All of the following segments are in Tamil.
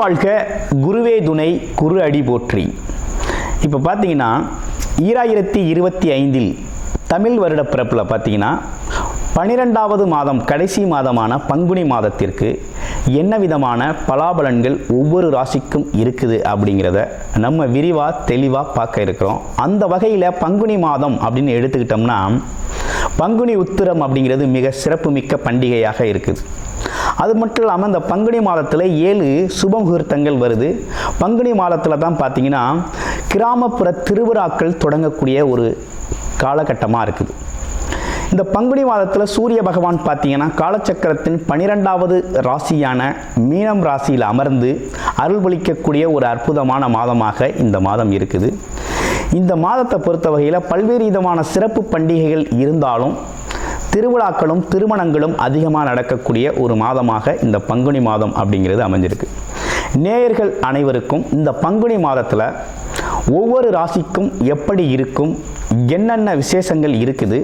வாழ்க, குருவே துணை, குரு அடி போற்றி. இப்போ பார்த்தீங்கன்னா 2025 தமிழ் வருட பிறப்பில் பார்த்தீங்கன்னா 12வது மாதம் கடைசி மாதமான பங்குனி மாதத்திற்கு என்ன விதமான பலாபலன்கள் ஒவ்வொரு ராசிக்கும் இருக்குது அப்படிங்கிறத நம்ம விரிவாக தெளிவாக பார்க்க இருக்கிறோம். அந்த வகையில் பங்குனி மாதம் அப்படின்னு எடுத்துக்கிட்டோம்னா பங்குனி உத்திரம் அப்படிங்கிறது மிக சிறப்புமிக்க பண்டிகையாக இருக்குது. அது மட்டும் இல்லாமல் இந்த பங்குனி மாதத்தில் 7 சுப முகூர்த்தங்கள் வருது. பங்குனி மாதத்தில் தான் பார்த்தீங்கன்னா கிராமப்புற திருவிழாக்கள் தொடங்கக்கூடிய ஒரு காலகட்டமாக இருக்குது. இந்த பங்குனி மாதத்தில் சூரிய பகவான் பார்த்தீங்கன்னா காலச்சக்கரத்தின் 12வது ராசியான மீனம் ராசியில் அமர்ந்து அருள்பளிக்கக்கூடிய ஒரு அற்புதமான மாதமாக இந்த மாதம் இருக்குது. இந்த மாதத்தை பொறுத்த வகையில் பல்வேறு விதமான சிறப்பு பண்டிகைகள் இருந்தாலும் திருவிழாக்களும் திருமணங்களும் அதிகமாக நடக்கக்கூடிய ஒரு மாதமாக இந்த பங்குனி மாதம் அப்படிங்கிறது அமைஞ்சிருக்கு. நேயர்கள் அனைவருக்கும் இந்த பங்குனி மாதத்தில் ஒவ்வொரு ராசிக்கும் எப்படி இருக்கும், என்னென்ன விசேஷங்கள் இருக்குது,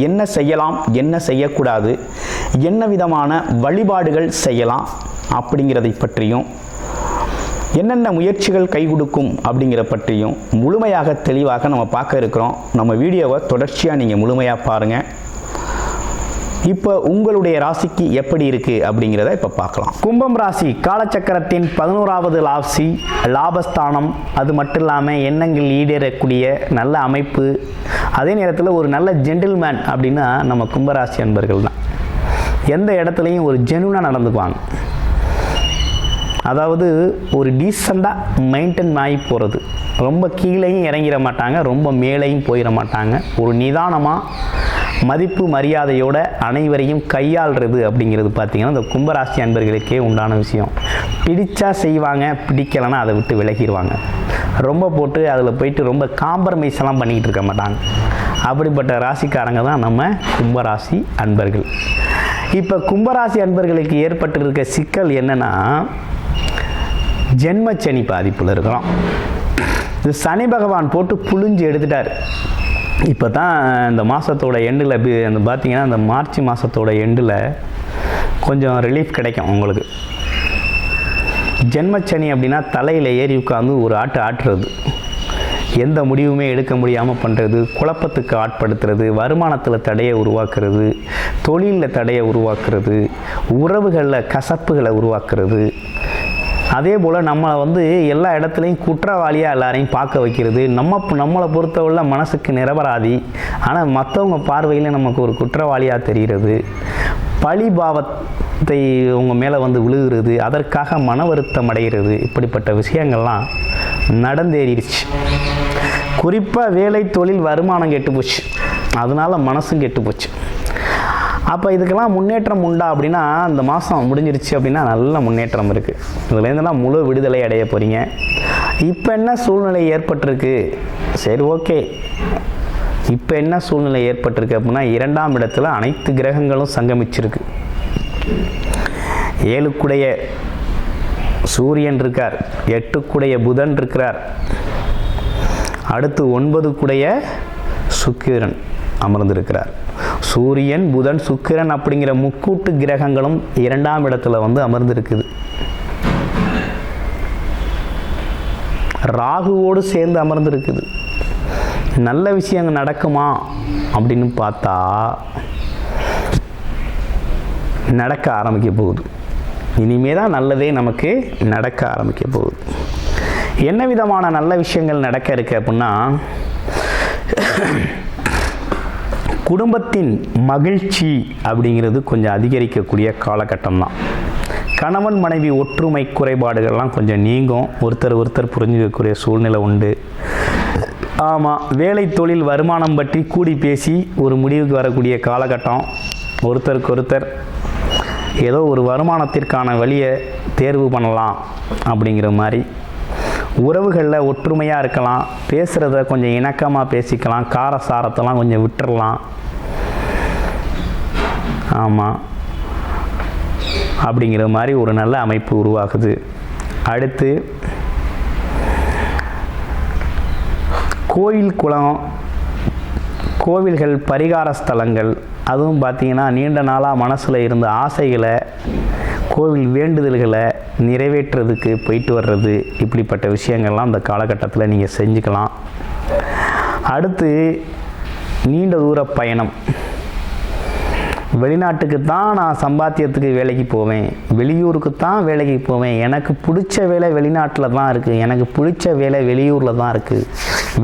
என்ன செய்யலாம், என்ன செய்யக்கூடாது, என்ன விதமான வழிபாடுகள் செய்யலாம் அப்படிங்கிறதை பற்றியும், என்னென்ன முயற்சிகள் கை கொடுக்கும் அப்படிங்கிற பற்றியும் முழுமையாக தெளிவாக நம்ம பார்க்க இருக்கிறோம். நம்ம வீடியோவை தொடர்ச்சியாக நீங்கள் முழுமையாக பாருங்கள். இப்போ உங்களுடைய ராசிக்கு எப்படி இருக்குது அப்படிங்கிறத இப்போ பார்க்கலாம். கும்பம் ராசி காலச்சக்கரத்தின் 11வது ராசி, லாபஸ்தானம். அது மட்டும் இல்லாமல் எண்ணங்கள் ஈடேறக்கூடிய நல்ல அமைப்பு. அதே நேரத்தில் ஒரு நல்ல ஜென்டில்மேன் அப்படின்னா நம்ம கும்பராசி அன்பர்கள் தான். எந்த இடத்துலையும் ஒரு ஜெனுவனாக நடந்துக்குவாங்க. அதாவது ஒரு டீசெண்டாக மெயின்டைன் ஆகி போகிறது. ரொம்ப கீழேயும் இறங்கிட மாட்டாங்க, ரொம்ப மேலேயும் போயிட மாட்டாங்க. ஒரு நிதானமாக மதிப்பு மரியாதையோட அனைவரையும் கையாளுறது அப்படிங்கிறது பார்த்திங்கன்னா இந்த கும்பராசி அன்பர்களுக்கே உண்டான விஷயம். பிடிச்சா செய்வாங்க, பிடிக்கலைன்னா அதை விட்டு விலகிடுவாங்க. ரொம்ப போட்டு அதில் போயிட்டு ரொம்ப காம்ப்ரமைஸ் எல்லாம் பண்ணிக்கிட்டு இருக்க மாட்டாங்க. அப்படிப்பட்ட ராசிக்காரங்க தான் நம்ம கும்பராசி அன்பர்கள். இப்போ கும்பராசி அன்பர்களுக்கு ஏற்பட்டிருக்க சிக்கல் என்னென்னா ஜென்மச்சனி பாதிப்பில் இருக்கிறோம். இது சனி பகவான் போட்டு புழிஞ்சு எடுத்துட்டார். இப்போ தான் இந்த மாதத்தோட எண்டில் அந்த பார்த்திங்கன்னா இந்த மார்ச் மாதத்தோட எண்டில் கொஞ்சம் ரிலீஃப் கிடைக்கும் உங்களுக்கு. ஜென்மச்சனி அப்படின்னா தலையில் ஏறி உட்காந்து ஒரு ஆட்டுறது, எந்த முடிவுமே எடுக்க முடியாமல் பண்ணுறது, குழப்பத்துக்கு ஆட்படுத்துறது, வருமானத்தில் தடையை உருவாக்குறது, தொழிலில் தடையை உருவாக்குறது, உறவுகளில் கசப்புகளை உருவாக்குறது. அதே போல் நம்மளை எல்லா இடத்துலையும் குற்றவாளியாக எல்லாரையும் பார்க்க வைக்கிறது. நம்மளை பொறுத்தவரை மனசுக்கு நிரபராதி, ஆனால் மற்றவங்க பார்வையில் நமக்கு ஒரு குற்றவாளியாக தெரிகிறது. பழி பாவத்தை உங்கள் மேலே விழுகிறது, அதற்காக மன வருத்தம் அடைகிறது. இப்படிப்பட்ட விஷயங்கள்லாம் நடந்தேறிடுச்சு. குறிப்பாக வேலை, தொழில், வருமானம் கெட்டு போச்சு, அதனால் மனசும் கெட்டு போச்சு. அப்போ இதுக்கெல்லாம் முன்னேற்றம் உண்டா அப்படின்னா அந்த மாதம் முடிஞ்சிருச்சு அப்படின்னா நல்ல முன்னேற்றம் இருக்குது. இதுலேருந்துலாம் முழு விடுதலை அடைய போகிறீங்க. இப்போ என்ன சூழ்நிலை ஏற்பட்டிருக்கு, சரி ஓகே, இப்போ என்ன சூழ்நிலை ஏற்பட்டிருக்கு அப்படின்னா 2ஆம் இடத்துல அனைத்து கிரகங்களும் சங்கமிச்சிருக்கு. 7க்குடைய சூரியன் இருக்கார், 8க்குடைய புதன் இருக்கிறார், அடுத்து 9க்குடைய சுக்கிரன் அமர்ந்திருக்கிறார். சூரியன், புதன், சுக்கிரன் அப்படிங்கிற முக்கூட்டு கிரகங்களும் 2ஆம் இடத்துல அமர்ந்திருக்குது. ராகுவோடு சேர்ந்து அமர்ந்திருக்குது. நல்ல விஷயங்கள் நடக்குமா அப்படின்னு பார்த்தா நடக்க ஆரம்பிக்க போகுது. இனிமே தான் நல்லதே நமக்கு நடக்க ஆரம்பிக்க போகுது. என்ன விதமான நல்ல விஷயங்கள் நடக்க இருக்கு அப்படின்னா குடும்பத்தின் மகிழ்ச்சி அப்படிங்கிறது கொஞ்சம் அதிகரிக்கக்கூடிய காலகட்டம் தான். கணவன் மனைவி ஒற்றுமை குறைபாடுகள்லாம் கொஞ்சம் நீங்கும். ஒருத்தர் புரிஞ்சுக்கக்கூடிய சூழ்நிலை உண்டு. ஆமாம், வேலை, தொழில், வருமானம் பற்றி கூடி பேசி ஒரு முடிவுக்கு வரக்கூடிய காலகட்டம். ஒருத்தருக்கு ஏதோ ஒரு வருமானத்திற்கான வழியை தேர்வு பண்ணலாம் அப்படிங்கிற மாதிரி. உறவுகளில் ஒற்றுமையாக இருக்கலாம், பேசுகிறத கொஞ்சம் இணக்கமாக பேசிக்கலாம், காரசாரத்தெல்லாம் கொஞ்சம் விட்டுறலாம். ஆமாம், அப்படிங்கிற மாதிரி ஒரு நல்ல அமைப்பு உருவாகுது. அடுத்து கோயில், குளம், கோவில்கள், பரிகார ஸ்தலங்கள், அதுவும் பார்த்திங்கன்னா நீண்ட நாளாக மனசில் இருந்த ஆசைகளை கோவில் வேண்டுதல்களை நிறைவேற்றுறதுக்கு போயிட்டு வர்றது, இப்படிப்பட்ட விஷயங்கள்லாம் இந்த காலகட்டத்தில் நீங்கள் செஞ்சுக்கலாம். அடுத்து நீண்ட தூர பயணம். வெளிநாட்டுக்கு தான் நான் சம்பாத்தியத்துக்கு வேலைக்கு போவேன், வெளியூருக்கு தான் வேலைக்கு போவேன், எனக்கு பிடிச்ச வேலை வெளிநாட்டில் தான் இருக்குது, எனக்கு பிடிச்ச வேலை வெளியூரில் தான் இருக்குது,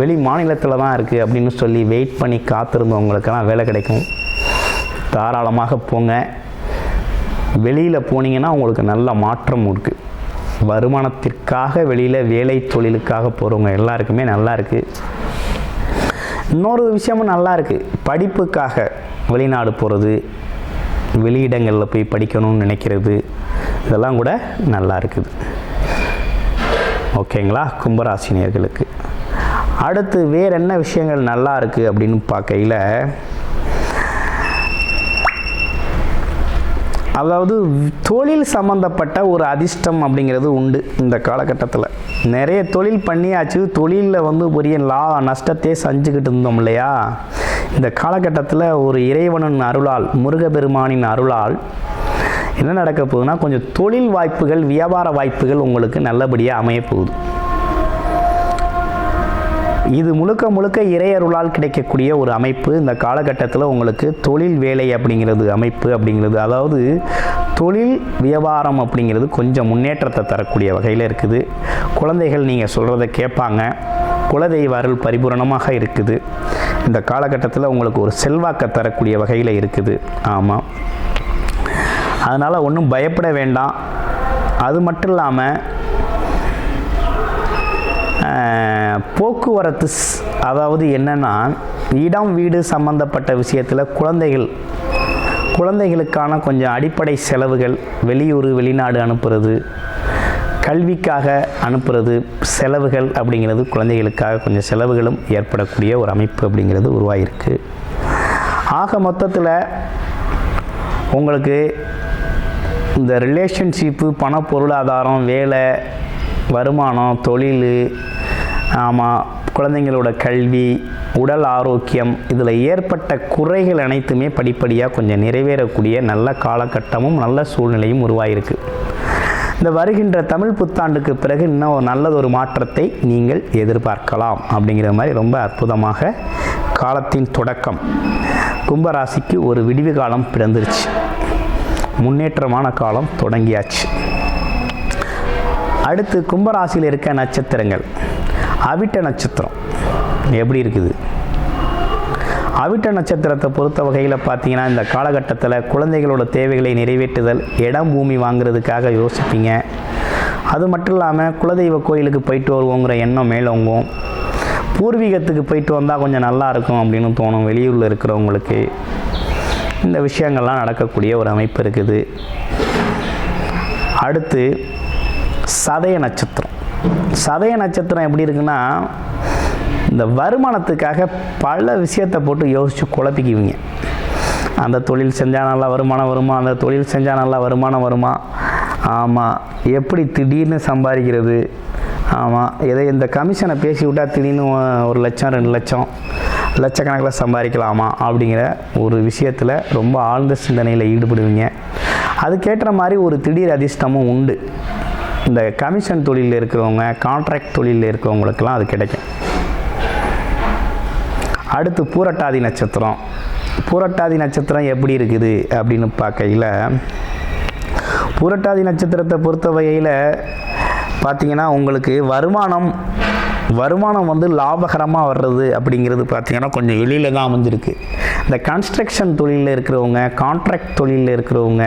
வெளி மாநிலத்தில் தான் இருக்குது அப்படின்னு சொல்லி வெயிட் பண்ணி காத்திருந்தவங்களுக்கெல்லாம் வேலை கிடைக்கும். தாராளமாக போங்க. வெளியில் போனீங்கன்னா உங்களுக்கு நல்ல மாற்றம் இருக்குது. வருமானத்திற்காக வெளியில் வேலை தொழிலுக்காக போகிறவங்க எல்லாருக்குமே நல்லா இருக்குது. இன்னொரு விஷயமும் நல்லா இருக்குது. படிப்புக்காக வெளிநாடு போகிறது, வெளியிடங்களில் போய் படிக்கணும்னு நினைக்கிறது, இதெல்லாம் கூட நல்லா இருக்குது. ஓகேங்களா கும்பராசினியர்களுக்கு. அடுத்து வேறு என்ன விஷயங்கள் நல்லா இருக்குது அப்படின்னு பார்க்கையில், அதாவது தொழில் சம்மந்தப்பட்ட ஒரு அதிர்ஷ்டம் அப்படிங்கிறது உண்டு. இந்த காலகட்டத்தில் நிறைய தொழில் பண்ணியாச்சு, தொழிலில் பெரிய நஷ்டத்தையே செஞ்சுக்கிட்டு இருந்தோம் இல்லையா. இந்த காலகட்டத்தில் ஒரு இறைவனின் அருளால், முருகப்பெருமானின் அருளால் என்ன நடக்க போகுதுன்னா, கொஞ்சம் தொழில் வாய்ப்புகள், வியாபார வாய்ப்புகள் உங்களுக்கு நல்லபடியாக அமைய போகுது. இது முழுக்க முழுக்க இறையருளால் கிடைக்கக்கூடிய ஒரு அமைப்பு. இந்த காலகட்டத்தில் உங்களுக்கு தொழில் வேலை அப்படிங்கிறது அமைப்பு அப்படிங்கிறது, அதாவது தொழில் வியாபாரம் அப்படிங்கிறது கொஞ்சம் முன்னேற்றத்தை தரக்கூடிய வகையில் இருக்குது. குழந்தைகள் நீங்கள் சொல்கிறத கேட்பாங்க. குலதெய்வ அருள் பரிபூரணமாக இருக்குது. இந்த காலகட்டத்தில் உங்களுக்கு ஒரு செல்வாக்கை தரக்கூடிய வகையில் இருக்குது. ஆமாம், அதனால் ஒன்றும் பயப்பட வேண்டாம். அது மட்டும் இல்லாமல் போக்குவரத்து, அதாவது என்னென்னா இடம் வீடு சம்பந்தப்பட்ட விஷயத்தில் குழந்தைகளுக்கான கொஞ்சம் அடிப்படை செலவுகள், வெளியூர் வெளிநாடு அனுப்புறது, கல்விக்காக அனுப்புறது, செலவுகள் அப்படிங்கிறது, குழந்தைகளுக்காக கொஞ்சம் செலவுகளும் ஏற்படக்கூடிய ஒரு அமைப்பு அப்படிங்கிறது உருவாகிருக்கு. ஆக மொத்தத்தில் உங்களுக்கு இந்த ரிலேஷன்ஷிப்பு, பண பொருளாதாரம், வேலை, வருமானம், தொழில், ஆமாம், குழந்தைங்களோட கல்வி, உடல் ஆரோக்கியம், இதில் ஏற்பட்ட குறைகள் அனைத்துமே படிப்படியாக கொஞ்சம் நிறைவேறக்கூடிய நல்ல காலகட்டமும் நல்ல சூழ்நிலையும் உருவாகிருக்கு. இந்த வருகின்ற தமிழ் புத்தாண்டுக்கு பிறகு இன்னும் நல்லதொரு மாற்றத்தை நீங்கள் எதிர்பார்க்கலாம். அப்படிங்கிற மாதிரி ரொம்ப அற்புதமாக காலத்தின் தொடக்கம் கும்பராசிக்கு ஒரு விடிவு காலம் பிறந்துருச்சு. முன்னேற்றமான காலம் தொடங்கியாச்சு. அடுத்து கும்பராசியில் இருக்க நட்சத்திரங்கள். அவிட்ட நட்சத்திரம் எப்படி இருக்குது? அவிட்ட நட்சத்திரத்தை பொறுத்த வகையில் பார்த்தீங்கன்னா, இந்த காலகட்டத்தில் குழந்தைகளோட தேவைகளை நிறைவேற்றுதல், இடம் பூமி வாங்குறதுக்காக யோசிப்பீங்க. அது மட்டும் இல்லாமல் குலதெய்வ கோயிலுக்கு போயிட்டு வருவோங்கிற எண்ணம் மேலோங்கும். பூர்வீகத்துக்கு போயிட்டு வந்தால் கொஞ்சம் நல்லா இருக்கும் அப்படின்னு தோணும். வெளியூரில் இருக்கிறவங்களுக்கு இந்த விஷயங்கள்லாம் நடக்கக்கூடிய ஒரு அமைப்பு இருக்குது. அடுத்து சதய நட்சத்திரம். சதய நட்சத்திரம் எப்படி இருக்குன்னா, இந்த வருமானத்துக்காக பல விஷயத்தை போட்டு யோசித்து குழப்பிக்குவீங்க. அந்த தொழில் செஞ்சால் நல்லா வருமானம் வருமா, அந்த தொழில் செஞ்சால் நல்லா வருமானம் வருமா, ஆமாம், எப்படி திடீர்னு சம்பாதிக்கிறது, ஆமாம், எதை இந்த கமிஷனை பேசி விட்டால் திடீர்னு 1 லட்சம் 2 லட்சம் லட்சக்கணக்கில் சம்பாதிக்கலாமா அப்படிங்கிற ஒரு விஷயத்தில் ரொம்ப ஆழ்ந்த சிந்தனையில் ஈடுபடுவீங்க. அதுக்கேற்ற மாதிரி ஒரு திடீர் அதிர்ஷ்டமும் உண்டு. இந்த கமிஷன் தொழிலில் இருக்கிறவங்க, கான்ட்ராக்ட் தொழிலில் இருக்கிறவங்களுக்கெல்லாம் அது கிடைக்கும். அடுத்து பூரட்டாதி நட்சத்திரம். பூரட்டாதி நட்சத்திரம் எப்படி இருக்குது அப்படின்னு பார்க்கையில், பூரட்டாதி நட்சத்திரத்தை பொறுத்த வகையில் பார்த்திங்கன்னா, உங்களுக்கு வருமானம் லாபகரமாக வர்றது அப்படிங்கிறது பார்த்திங்கன்னா கொஞ்சம் எளியில் தான் அமைஞ்சிருக்கு. இந்த கன்ஸ்ட்ரக்ஷன் தொழிலில் இருக்கிறவங்க, கான்ட்ராக்ட் தொழிலில் இருக்கிறவங்க,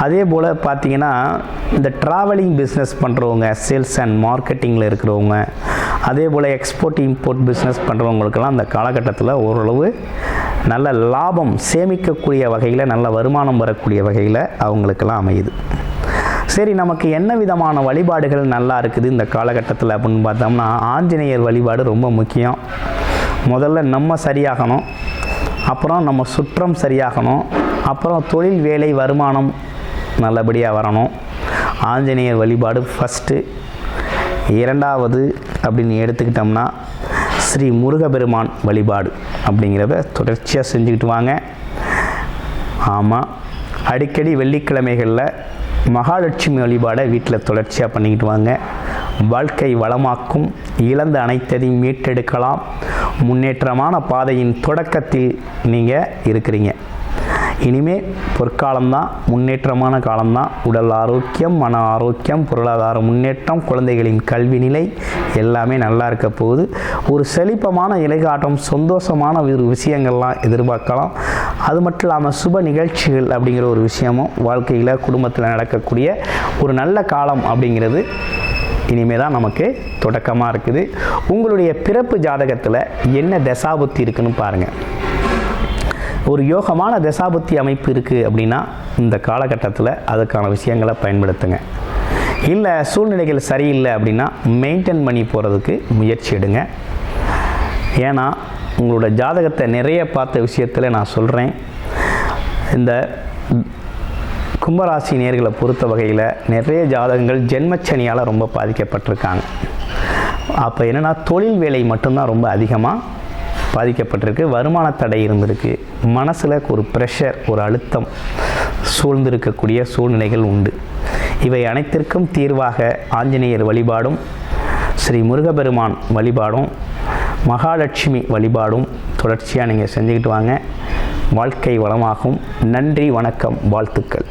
அதே போல் பார்த்திங்கன்னா இந்த ட்ராவலிங் பிஸ்னஸ் பண்ணுறவங்க, சேல்ஸ் அண்ட் மார்க்கெட்டிங்கில் இருக்கிறவங்க, அதே போல் எக்ஸ்போர்ட் இம்போர்ட் பிஸ்னஸ் பண்ணுறவங்களுக்கெல்லாம் இந்த காலகட்டத்தில் ஓரளவு நல்ல லாபம் சேமிக்கக்கூடிய வகையில், நல்ல வருமானம் வரக்கூடிய வகையில் அவங்களுக்கெல்லாம் அமையுது. சரி, நமக்கு என்ன விதமான வழிபாடுகள் நல்லா இருக்குது இந்த காலகட்டத்தில் அப்படின்னு பார்த்தோம்னா, ஆஞ்சநேயர் வழிபாடு ரொம்ப முக்கியம். முதல்ல நம்ம சரியாகணும், அப்புறம் நம்ம சுற்றம் சரியாகணும், அப்புறம் தொழில் வேலை வருமானம் நல்லபடியாக வரணும். ஆஞ்சநேயர் வழிபாடு ஃபஸ்ட்டு. இரண்டாவது அப்படின்னு எடுத்துக்கிட்டோம்னா ஸ்ரீ முருகப்பெருமான் வழிபாடு அப்படிங்கிறத தொடர்ச்சியாக செஞ்சுக்கிட்டு வாங்க. ஆமாம், அடிக்கடி வெள்ளிக்கிழமைகளில் மகாலட்சுமி வழிபாடை வீட்டில் தொடர்ச்சியாக பண்ணிக்கிட்டு வாங்க. வாழ்க்கை வளமாக்கும். இழந்த அனைத்தையும் மீட்டெடுக்கலாம். முன்னேற்றமான பாதையின் தொடக்கத்தில் நீங்கள் இருக்கிறீங்க. இனிமே பொற்காலம்தான், முன்னேற்றமான காலம்தான். உடல் ஆரோக்கியம், மன ஆரோக்கியம், பொருளாதார முன்னேற்றம், குழந்தைகளின் கல்வி நிலை எல்லாமே நல்லா இருக்க போகுது. ஒரு செழிப்பமான இலைகாட்டம், சந்தோஷமான ஒரு விஷயங்கள்லாம் எதிர்பார்க்கலாம். அது மட்டும் இல்லாமல் சுப நிகழ்ச்சிகள் அப்படிங்கிற ஒரு விஷயமும் வாழ்க்கையில் குடும்பத்தில் நடக்கக்கூடிய ஒரு நல்ல காலம் அப்படிங்கிறது இனிமே தான் நமக்கு தொடக்கமாக இருக்குது. உங்களுடைய பிறப்பு ஜாதகத்தில் என்ன தசாபுத்தி இருக்குன்னு பாருங்கள். ஒரு யோகமான தசாபுத்தி அமைப்பு இருக்குது அப்படின்னா இந்த காலகட்டத்தில் அதுக்கான விஷயங்களை பயன்படுத்துங்க. இல்லை சூழ்நிலைகள் சரியில்லை அப்படின்னா மெயின்டைன் பண்ணி போகிறதுக்கு முயற்சி எடுங்க. ஏன்னா உங்களோட ஜாதகத்தை நிறைய பார்த்த விஷயத்தில் நான் சொல்கிறேன், இந்த கும்பராசி நேர்களை பொறுத்த வகையில் நிறைய ஜாதகங்கள் ஜென்மச்சனியால் ரொம்ப பாதிக்கப்பட்டிருக்காங்க. அப்போ என்னென்னா தொழில் வேலை மட்டும்தான் ரொம்ப அதிகமாக பாதிக்கப்பட்டிருக்கு. வருமான தடை இருந்திருக்கு. மனசில் ஒரு ப்ரெஷர், ஒரு அழுத்தம் சூழ்ந்திருக்கக்கூடிய சூழ்நிலைகள் உண்டு. இவை அனைத்திற்கும் தீர்வாக ஆஞ்சநேயர் வழிபாடும், ஸ்ரீ முருகப்பெருமான் வழிபாடும், மகாலட்சுமி வழிபாடும் தொடர்ச்சியாக நீங்கள் செஞ்சுக்கிட்டு வாங்க. வாழ்க்கை வளமாகும். நன்றி, வணக்கம், வாழ்த்துக்கள்.